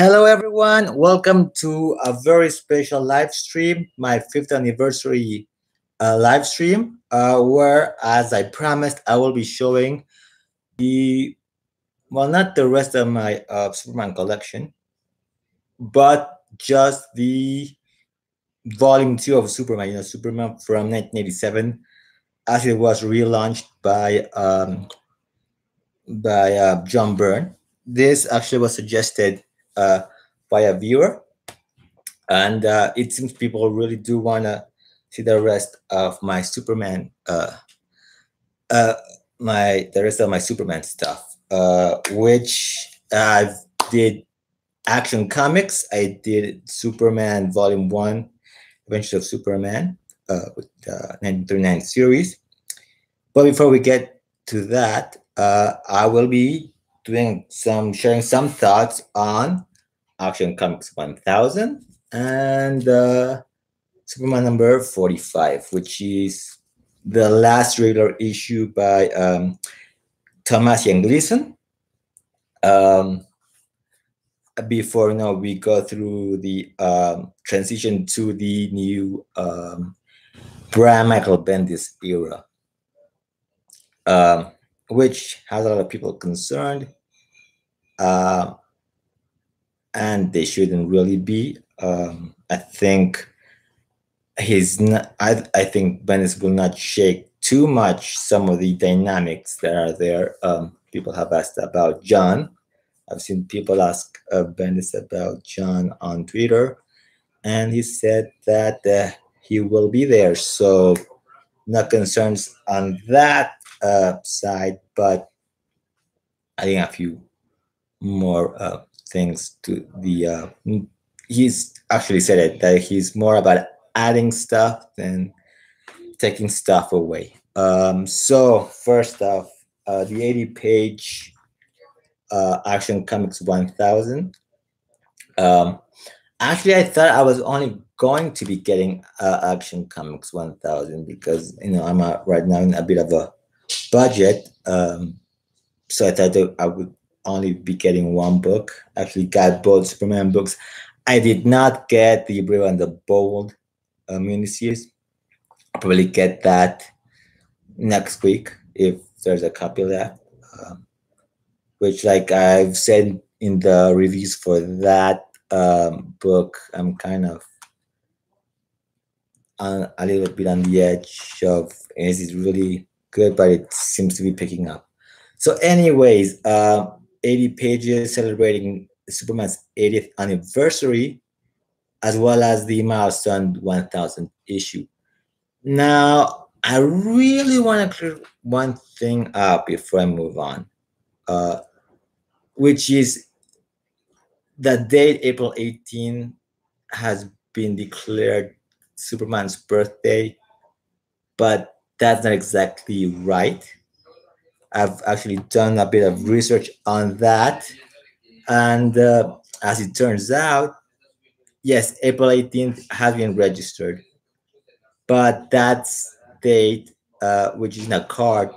Hello, everyone. Welcome to a very special live stream, my fifth anniversary live stream, where, as I promised, I will be showing the not the rest of my Superman collection, but just the volume two of Superman. Superman from 1987, as it was relaunched by John Byrne. This actually was suggested uh, by a viewer, and it seems people really do want to see the rest of my Superman, uh, my the rest of my Superman stuff, which I did Action Comics. I did Superman Volume One, Adventures of Superman, with the 1939 series. But before we get to that, I will be sharing some thoughts on Action Comics 1000 and Superman number 45, which is the last regular issue by Thomas Ian Gleason. Before we go through the transition to the new Brian Michael Bendis era, which has a lot of people concerned, and they shouldn't really be. I think he's not. I think Bendis will not shake too much some of the dynamics that are there. People have asked about John. I've seen people ask Bendis about John on Twitter, and he said that he will be there. So, not concerns on that side, but I think a few more things to the. He's actually said it that he's more about adding stuff than taking stuff away. So first off, the 80-page Action Comics 1000. Actually, I thought I was only going to be getting Action Comics 1000 because I'm right now in a bit of a budget. So I thought that I would only be getting one book. Actually, got both Superman books. I did not get the Brave and the Bold miniseries. I'll probably get that next week if there's a copy left. Which, like I've said in the reviews for that book, I'm kind of a little bit on the edge of is it really good, but it seems to be picking up. So, anyways, 80 pages celebrating Superman's 80th anniversary, as well as the milestone 1000 issue. Now, I really want to clear one thing up before I move on, which is the date April 18 has been declared Superman's birthday, but that's not exactly right. I've actually done a bit of research on that, and as it turns out, yes, April 18th has been registered, but that's date, which is in a card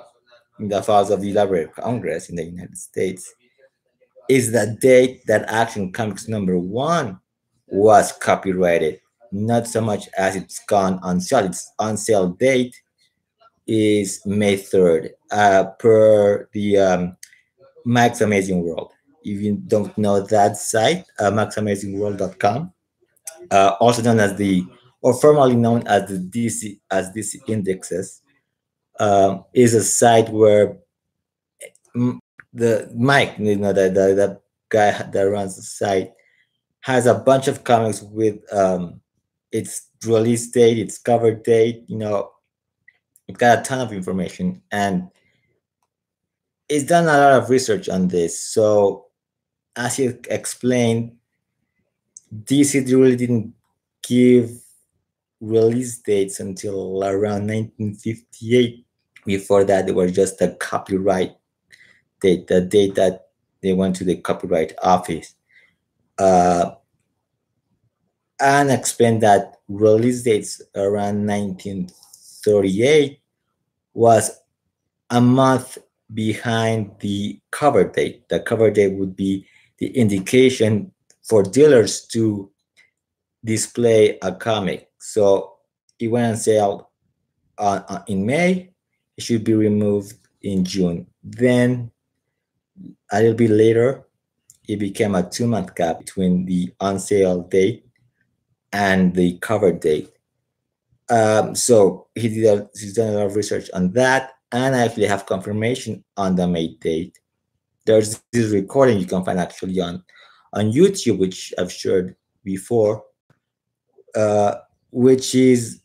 in the files of the Library of Congress in the United States, is the date that Action Comics number one was copyrighted, not so much as it's gone on sale. Its on sale date is May 3rd, per the Max Amazing World. If you don't know that site, maxamazingworld.com, also known as or formerly known as the DC Indexes, is a site where the Mike, the guy that runs the site, has a bunch of comics with its release date, its cover date. It's got a ton of information, and it's done a lot of research on this. So, as you explained, DC really didn't give release dates until around 1958. Before that, they were just a copyright date, the date that they went to the Copyright Office. And explained that release dates around 1938 was a month behind the cover date. The cover date would be the indication for dealers to display a comic. So it went on sale in May. It should be removed in June. Then a little bit later, it became a 2-month gap between the on sale date and the cover date. So he's done a lot of research on that, and I actually have confirmation on the May date. There's this recording you can find actually on YouTube, which I've shared before, which is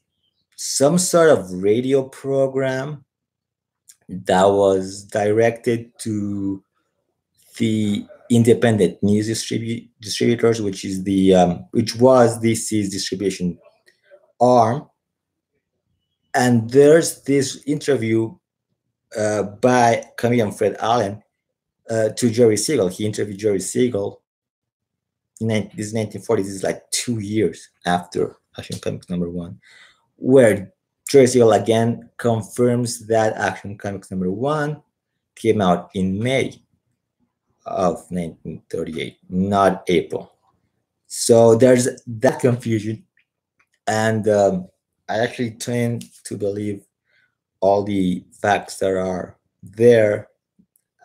some sort of radio program that was directed to the independent news distributors, which is which was DC's distribution arm. And there's this interview by comedian Fred Allen to Jerry Siegel. He interviewed Jerry Siegel in this 1940s. This is like 2 years after Action Comics #1, where Jerry Siegel again confirms that Action Comics #1 came out in May of 1938, not April. So there's that confusion, and I actually tend to believe all the facts that are there,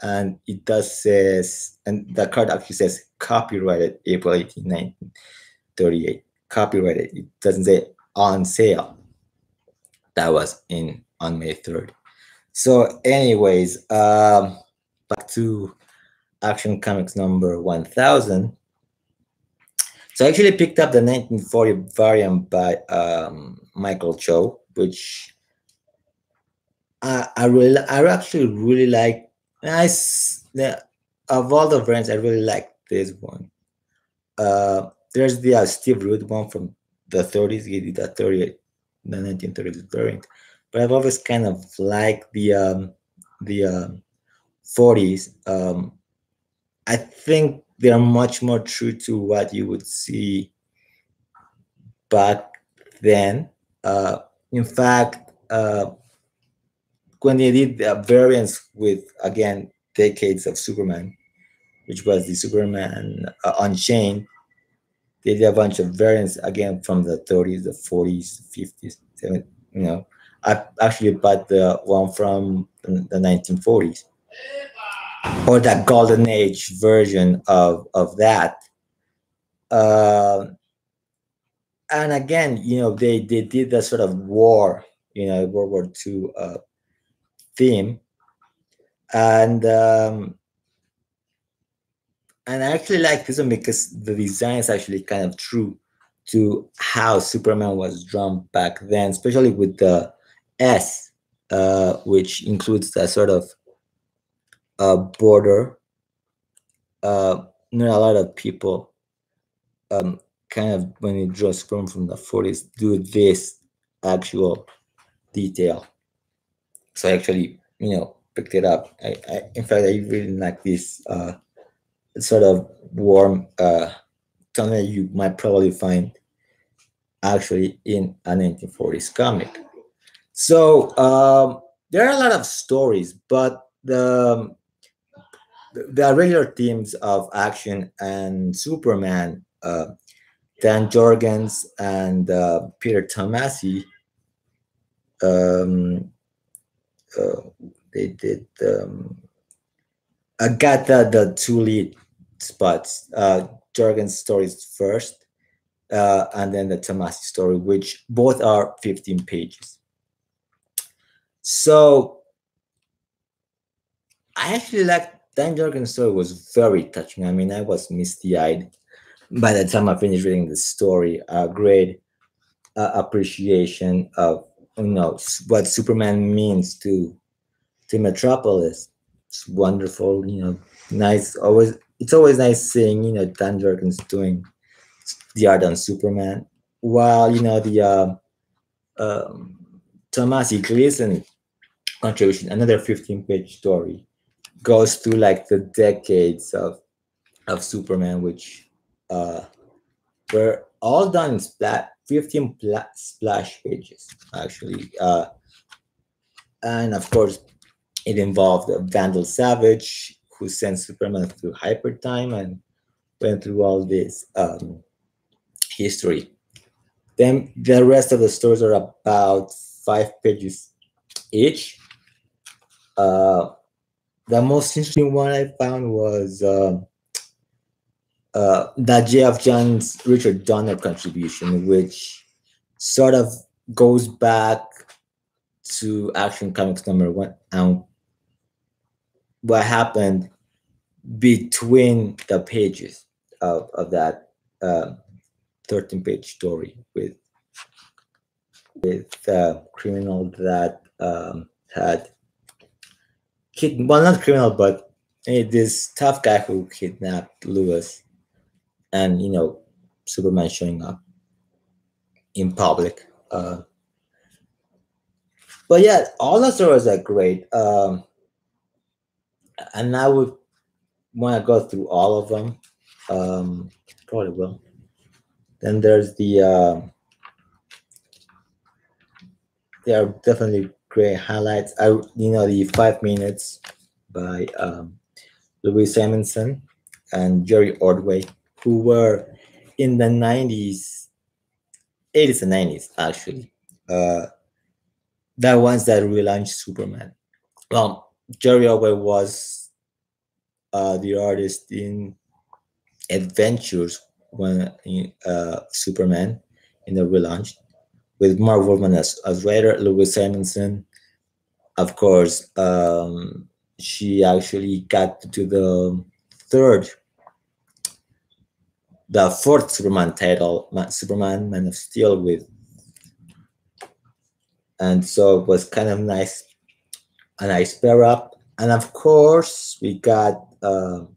and it does says, and the card actually says copyrighted April 18, 1938. Copyrighted. It doesn't say on sale. That was on May 3rd. So anyways, back to Action Comics #1000. So I actually picked up the 1940 variant by Michael Cho, which I actually really like. Of all the variants, I really like this one. There's the Steve Root one from the 30s. He did the 1930s variant, but I've always kind of liked the 40s. I think they are much more true to what you would see back then. In fact, when they did the variants with, again, Decades of Superman, which was the Superman Unchained, they did a bunch of variants again from the 30s, the 40s, 50s, 70s. You know, I actually bought the one from the 1940s, or that golden age version of that. And again, they did the sort of war, World War II theme, and I actually like this one because the design is actually kind of true to how Superman was drawn back then, especially with the S, which includes that sort of border. Not a lot of people kind of, when you draw Superman from the 40s, do this actual detail. So I actually, picked it up. In fact, I really like this sort of warm tone that you might probably find actually in a 1940s comic. So there are a lot of stories, but the regular themes of Action and Superman, Dan Jorgens and Peter Tomasi, they did got the two lead spots. Jorgens' stories first, and then the Tomasi story, which both are 15 pages. So I actually like Dan Jorgens' story. Was very touching. I mean, I was misty-eyed by the time I finished reading the story. A great appreciation of what Superman means to Metropolis. It's wonderful, nice. It's always nice seeing Dan Jorgens doing the art on Superman, while the Tomasi Gleason contribution, another 15-page story, goes through like the decades of Superman, which were all done in 15 splash pages actually, and of course it involved Vandal Savage, who sent Superman through hyper time, and went through all this history. Then the rest of the stories are about 5 pages each. The most interesting one I found was the J.F. John's Richard Donner contribution, which sort of goes back to Action Comics #1 and what happened between the pages of that 13-page story with a criminal that had well, not criminal, but this tough guy who kidnapped Lewis, and Superman showing up in public. But yeah, all the stories are great, and I would want to go through all of them. Probably will. Then there's there are definitely great highlights. The 5 Minutes by Louis Simonson and Jerry Ordway, who were in the 90s, 80s and 90s, actually. The ones that relaunched Superman. Well, Jerry Ordway was the artist in Adventures when Superman in the relaunch, with Mark Wolfman as writer, Louis Simonson. Of course, she actually got to the fourth Superman title, Superman Man of Steel, and so it was kind of nice, a nice pair up. And of course, we got a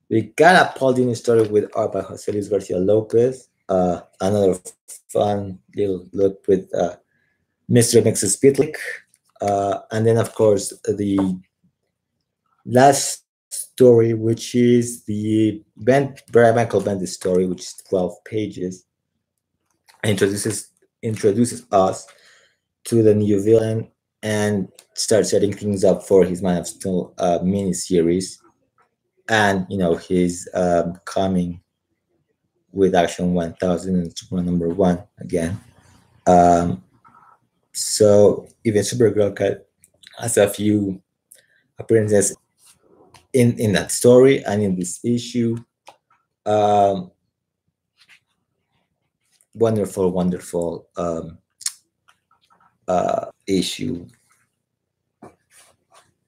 Paul Dini story with art by Jose Luis Garcia Lopez. Another fun little look with Mr. and Mrs. Pitlick. And then, of course, the last story, which is the Brian Michael Bendis story, which is 12 pages, introduces us to the new villain and starts setting things up for his Man of Steel miniseries, and his coming with Action 1000 and Superman #1 again. So even Supergirl has a few appearances in that story and in this issue. Wonderful issue.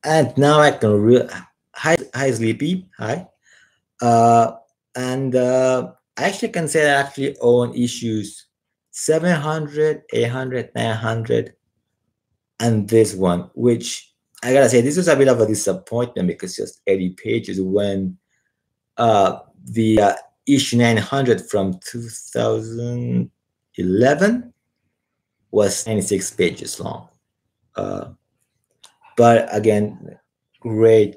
And now I can hi Sleepy, hi. And I actually can say that I actually own issues 700, 800, 900, and this one, which I gotta say, this was a bit of a disappointment because just 80 pages when the issue 900 from 2011 was 96 pages long. But again, great.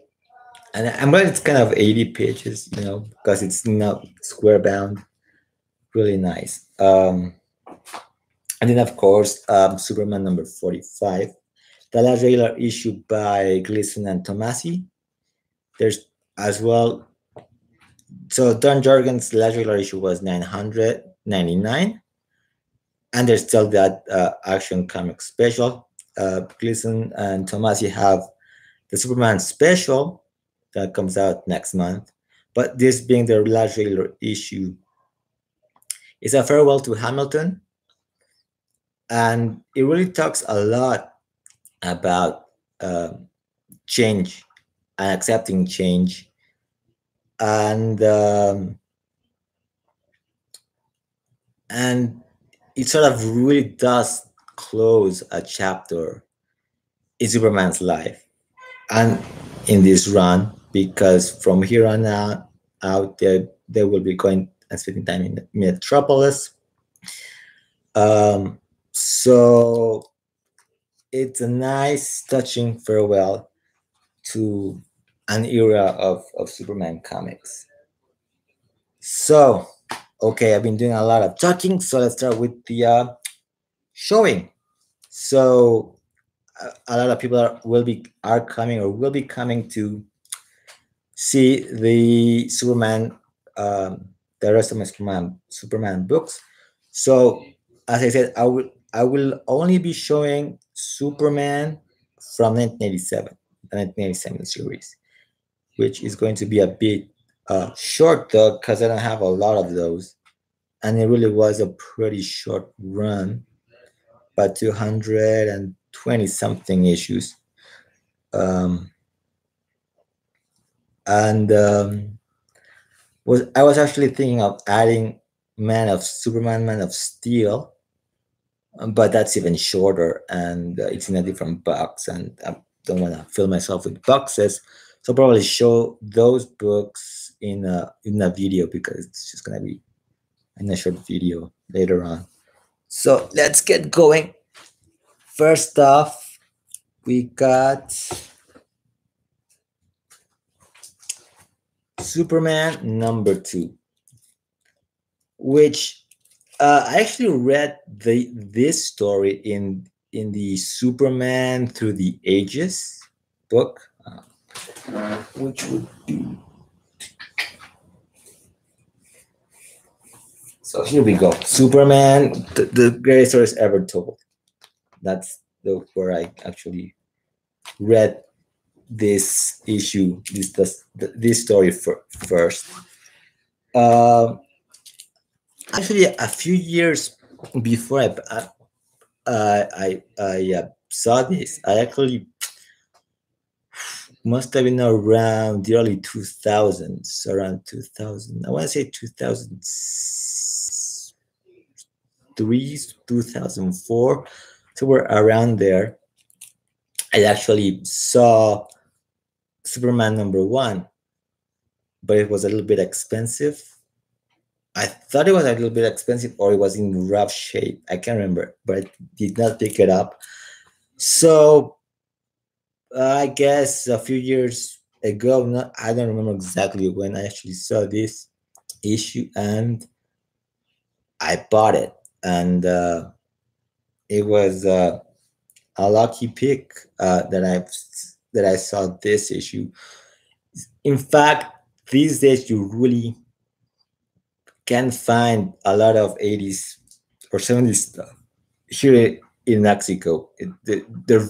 And I'm glad it's kind of 80 pages, because it's not square bound. Really nice. And then, of course, Superman #45, the last regular issue by Gleason and Tomasi. There's as well. So Don Jorgen's last regular issue was 999, and there's still that Action Comics special. Gleason and Tomasi have the Superman special that comes out next month, but this being their last regular issue, it's a farewell to Hamilton, and it really talks a lot about change and accepting change, and it sort of really does close a chapter in Superman's life and in this run, because from here on out they will be going and spending time in Metropolis. So it's a nice, touching farewell to an era of Superman comics. So, okay, I've been doing a lot of talking, so let's start with the showing. So, a lot of people will be coming to see the Superman the rest of my Superman books. So as I said, I will only be showing Superman from 1987, the 1987 series, which is going to be a bit short though, because I don't have a lot of those, and it really was a pretty short run, but 220 something issues. Um, and was I was actually thinking of adding Man of Steel, but that's even shorter, and it's in a different box, and I don't want to fill myself with boxes. So probably show those books in a video, because it's just gonna be in a short video later on. So let's get going. First off, we got Superman #2, which I actually read this story in the Superman Through the Ages book, which would be, so here we go. Superman, the greatest stories ever told. That's where I actually read this issue, this story first. Uh, Actually, a few years before I saw this, I actually must have been around the early 2000s, around 2000. I want to say 2003, 2004. So we're around there. I actually saw Superman #1, but it was a little bit expensive. I thought it was a little bit expensive, or it was in rough shape. I can't remember, but I did not pick it up. So I guess a few years ago, I don't remember exactly when I actually saw this issue, and I bought it, and it was a lucky pick that I saw this issue. In fact, these days you really can find a lot of 80s or 70s stuff here in Mexico. They're